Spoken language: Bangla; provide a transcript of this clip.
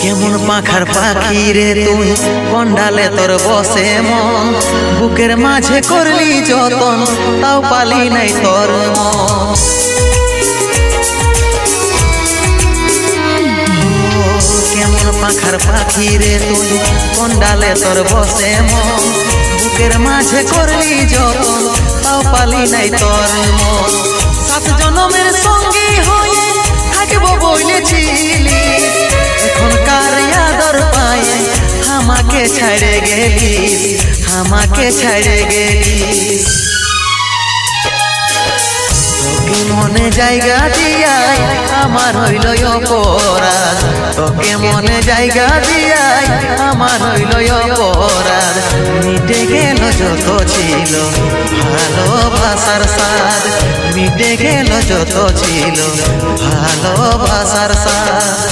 কেমন পাখার পাখি রে তুই, কন্ডালে তোর বসে মন, বুকের মাঝে করলি যতন, তাও পালি নাই তোর মন। কেমন পাখার পাখি রে তুই, কন্ডালে তোর বসে মন, বুকের মাঝে করলি যতন, তাও পালি নাই তোর মন। সাত জনমের সঙ্গী হয়ে থাকবো বলেছিলি, এখনকার আদর পায়ে আমাকে ছাড়ে গেলিস, আমাকে ছাড়ে গেলিস। তোকে মনে জায়গা দিয়াই আমার হইল অপরাধ, তোকে মনে জায়গা দিয়াই আমার হইল অপরাধ। মিটে গেল যত ছিল ভালোবাসার স্বাদ, মিটে গেল যত ছিল ভালোবাসার স্বাদ।